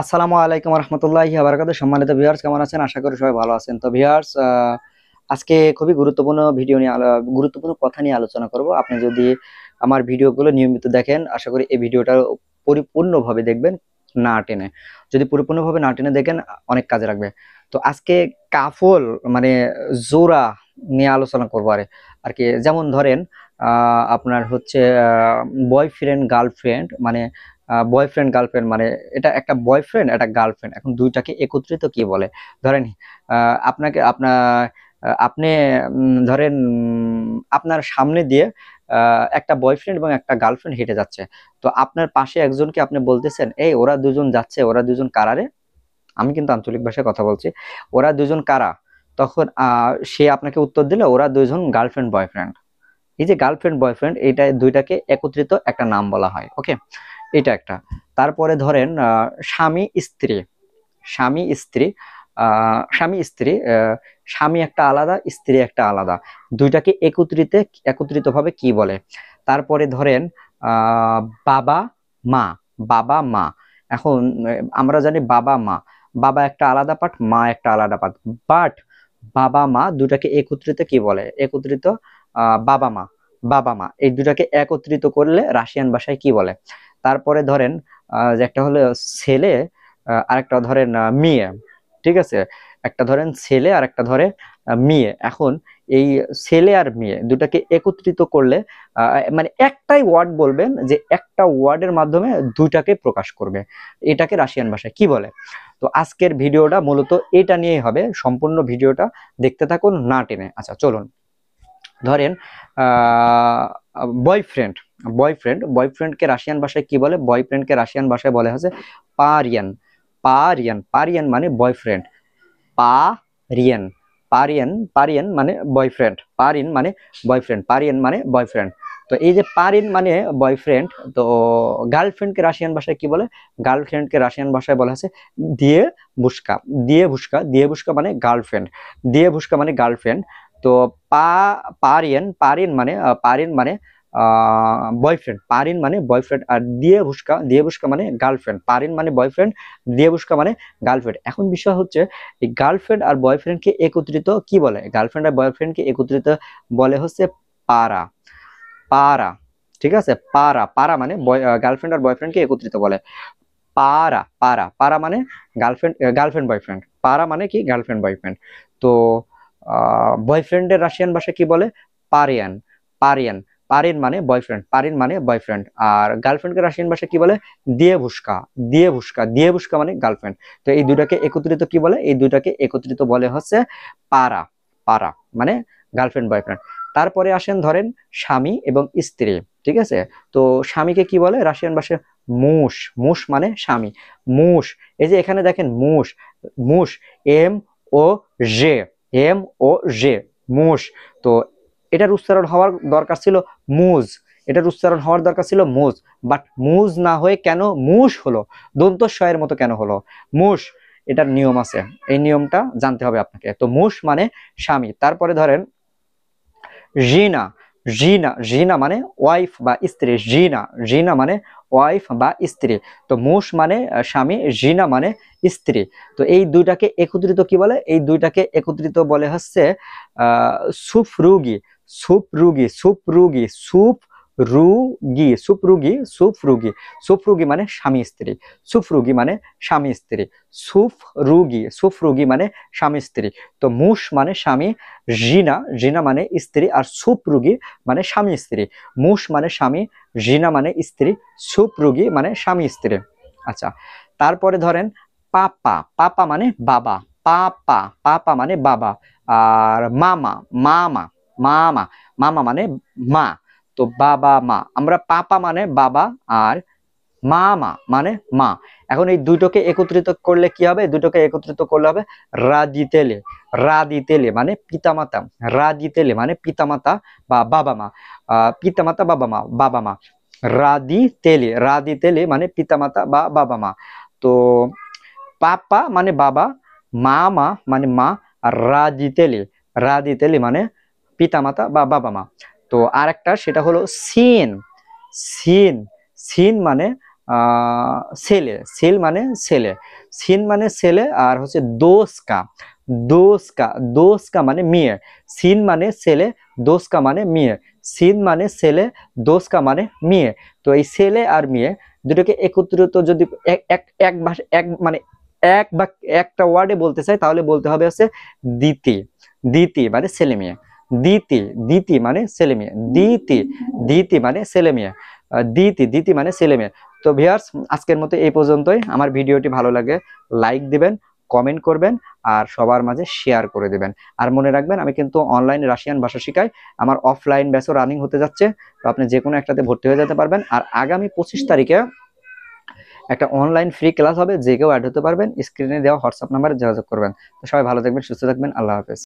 আসসালামু আলাইকুম রহমতুল্লাহি ওয়া বারাকাতুহু। সম্মানিত ভিউয়ার্স, কেমন আছেন? আশা করি সবাই ভালো আছেন। তো ভিউয়ার্স, আজকে খুবই গুরুত্বপূর্ণ ভিডিও নিয়ে গুরুত্বপূর্ণ কথা নিয়ে আলোচনা করব। আপনি যদি আমার ভিডিওগুলো নিয়মিত দেখেন, আশা করি এই ভিডিওটা পরিপূর্ণভাবে দেখবেন, না টেনে। যদি পরিপূর্ণভাবে না টেনে দেখেন, অনেক কাজে লাগবে। তো আজকে কাফল মানে জোড়া নিয়ে আলোচনা করবো। আর কি, যেমন ধরেন আপনার হচ্ছে বয়ফ্রেন্ড গার্লফ্রেন্ড, মানে বয়ফ্রেন্ড গার্লফ্রেন্ড মানে এটা একটা বয়ফ্রেন্ড একটা গার্লফ্রেন্ড, এখন দুইটাকে একত্রিত কি বলে? ধরেন আপনি ধরেন আপনার সামনে দিয়ে একটা বয়ফ্রেন্ড এবং একটা গার্লফ্রেন্ড হেঁটে যাচ্ছে। তো আপনার পাশে একজনকে আপনি বলতেছেন, এই ওরা দুজন যাচ্ছে, ওরা দুজন কারারে? আমি কিন্তু আঞ্চলিক ভাষায় কথা বলছি। ওরা দুজন কারা? তখন সে আপনাকে উত্তর দিল, ওরা দুজন গার্লফ্রেন্ড বয়ফ্রেন্ড। এই যে গার্লফ্রেন্ড বয়ফ্রেন্ড, এটা দুইটাকে একত্রিত একটা নাম বলা হয়। ওকে, এটা একটা। তারপরে ধরেন স্বামী স্ত্রী। স্বামী স্ত্রী, স্বামী স্ত্রী, স্বামী একটা আলাদা, স্ত্রী একটা আলাদা, দুইটাকে একত্রিত ভাবে কি বলে? তারপরে ধরেন আহ বাবা মা। বাবা মা, এখন আমরা জানি বাবা মা, বাবা একটা আলাদা পার্ট, মা একটা আলাদা পার্ট, বাট বাবা মা দুটাকে একত্রিত কি বলে? একত্রিত বাবা মা। বাবা মা এই দুটাকে একত্রিত করলে রাশিয়ান ভাষায় কি বলে? তারপরে ধরেন যে একটা হলো ছেলে, আরেকটা ধরেন মেয়ে। ঠিক আছে, একটা ধরেন ছেলে আর একটা ধরে মেয়ে। এখন এই ছেলে আর মেয়ে দুটাকে একত্রিত করলে মানে একটাই ওয়ার্ড বলবেন, যে একটা ওয়ার্ডের মাধ্যমে দুইটাকে প্রকাশ করবে। এটাকে রাশিয়ান ভাষায় কি বলে? তো আজকের ভিডিওটা মূলত এটা নিয়েই হবে। সম্পূর্ণ ভিডিওটা দেখতে থাকুন, না টেনে। আচ্ছা চলুন। ধরেন বয়ফ্রেন্ড। বয়ফ্রেন্ডকে রাশিয়ান ভাষায় কি বলে? বয়ফ্রেন্ডকে রাশিয়ান ভাষায় বলে হচ্ছে পারিয়ান। পারিয়ান মানে বয়ফ্রেন্ড। পারিয়ান। পারিয়ান মানে বয়ফ্রেন্ড। পারিয়ান মানে বয়ফ্রেন্ড। তো এই যে পারিন মানে বয়ফ্রেন্ড, তো গার্লফ্রেন্ডকে রাশিয়ান ভাষায় কি বলে? গার্লফ্রেন্ডকে রাশিয়ান ভাষায় বলা আছে দিয়ে বুস্কা। দিয়ে বুস্কা মানে গার্লফ্রেন্ড। দিয়ে বুস্কা মানে গার্লফ্রেন্ড। তো পারিন মানে বয়ফ্রেন্ড। পারিন মানে বয়ফ্রেন্ড, আর দিয়ে ভুস্কা মানে গার্লফ্রেন্ড। পারিন মানে বয়ফ্রেন্ড, দিয়ে ভুস্কা মানে গার্লফ্রেন্ড। এখন বিষয় হচ্ছে, এই গার্লফ্রেন্ড আর বয়ফ্রেন্ডকে একত্রিত কি বলে? গার্লফ্রেন্ড আর বয়ফ্রেন্ডকে একত্রিত বলে হচ্ছে পারা। পারা, ঠিক আছে? পারা। পারা মানে গার্লফ্রেন্ড আর বয়ফ্রেন্ডকে একত্রিত বলে পারা মানে গার্লফ্রেন্ড বয়ফ্রেন্ড। পারা মানে কি? Girlfriend boyfriend. তো বয়ফ্রেন্ডের রাশিয়ান ভাষা কি বলে? পারিয়ান। পারিয়ান পারিন মানে বয়ফ্রেন্ড। আর গার্লফ্রেন্ডকে রাশিয়ান ভাষা কি বলে? দিয়ে ভুস্কা মানে গার্লফ্রেন্ড। তো এই দুটাকে একত্রিত কি বলে? এই দুটাকে একত্রিত বলে হচ্ছে পারা। পারা মানে গার্লফ্রেন্ড বয়ফ্রেন্ড। তারপরে আসেন ধরেন স্বামী এবং স্ত্রী। ঠিক আছে, তো স্বামীকে কি বলে রাশিয়ান ভাষায়? মুশ। মুশ মানে স্বামী। মুশ, এই যে এখানে দেখেন মুশ। মুশ, M O J, M O J, মুশ। তো এটার উচ্চারণ হওয়ার দরকার ছিল মুজ। এটার উচ্চারণ হওয়ার দরকার ছিল মুজ, বাট মুজ না হয়ে কেন মুশ হলো? দন্তস্বয়ের মতো কেন হলো মুশ? এটার নিয়ম আছে, এই নিয়মটা জানতে হবে আপনাকে। তো মুশ মানে স্বামী। তারপরে ধরেন জিনা। জিনা মানে ওয়াইফ বা স্ত্রী। জিনা মানে ওয়াইফ বা স্ত্রী। তো মুশ মানে স্বামী, জিনা মানে স্ত্রী। তো এই দুইটাকে একত্রিত কি বলে? এই দুইটাকে একত্রিত বলে হচ্ছে আহ সুফরুগি। সুফরুগি মানে স্বামী স্ত্রী। সুফরুগি মানে স্বামী স্ত্রী। সুফরুগি মানে স্বামী স্ত্রী। তো মুশ মানে স্বামী, জিনা মানে স্ত্রী, আর সুপরুগি মানে স্বামী স্ত্রী। মুশ মানে স্বামী, জিনা মানে স্ত্রী, সুপরুগি মানে স্বামী স্ত্রী। আচ্ছা, তারপরে ধরেন পাপা। পাপা মানে বাবা। পাপা মানে বাবা। আর মামা। মামা মামা মামা মানে মা। তো বাবা মা, আমরা পাপা মানে বাবা আর মামা মানে মা। এখন এই দুটোকে একত্রিত করলে কি হবে? দুটোকে একত্রিত করলে হবে রাদিতেলে। রাদিতেলে মানে পিতামাতা। রাদিতেলে মানে পিতামাতা বা বাবা মা। পিতামাতা বাবা মা। রাদিতেলে মানে পিতামাতা বা বাবা মা। তো পাপা মানে বাবা, মামা মানে মা, আর রাদিতেলে মানে পিতামাতা বা বাবা মা। তো আরেকটা, সেটা হলো সিন। সিন সিন মানে ছেলে, সেল মানে ছেলে, সিন মানে ছেলে, আর হচ্ছে দোসকা, দোসকা, দোসকা মানে মেয়ে, সিন মানে ছেলে, দোসকা মানে মেয়ে, সিন মানে ছেলে, দোসকা মানে মেয়ে। তো এই ছেলে আর মেয়ে দুটোকে একত্রিত যদি এক এক এক ভাষা এক মানে এক বা একটা ওয়ার্ডে বলতে চাই তাহলে বলতে হবে হচ্ছে দিতি, দিতি মানে ছেলে মেয়ে, দিতি, দিতি মানে ছেলে মেয়ে, দিতি, দিতি মানে ছেলে মেয়ে, দিতি, দিতি মানে ছেলে মেয়ে। তো ভিউয়ার্স, আজকের মতো এই পর্যন্তই। আমার ভিডিওটি ভালো লাগে লাইক দিবেন, কমেন্ট করবেন, আর সবার মাঝে শেয়ার করে দিবেন। আর মনে রাখবেন, আমি কিন্তু অনলাইনে রাশিয়ান ভাষা শিখাই, আমার অফলাইন ব্যাচও রানিং হতে যাচ্ছে, তো আপনি যে কোনো একটাতে ভর্তি হয়ে যেতে পারবেন। আর আগামী 25 তারিখে একটা অনলাইন ফ্রি ক্লাস হবে, যে কেউ অ্যাড হতে পারবেন, স্ক্রিনে দেওয়া হোয়াটসঅ্যাপ নাম্বারে যোগাযোগ করবেন। তো সবাই ভালো থাকবেন, সুস্থ থাকবেন, আল্লাহ হাফেজ।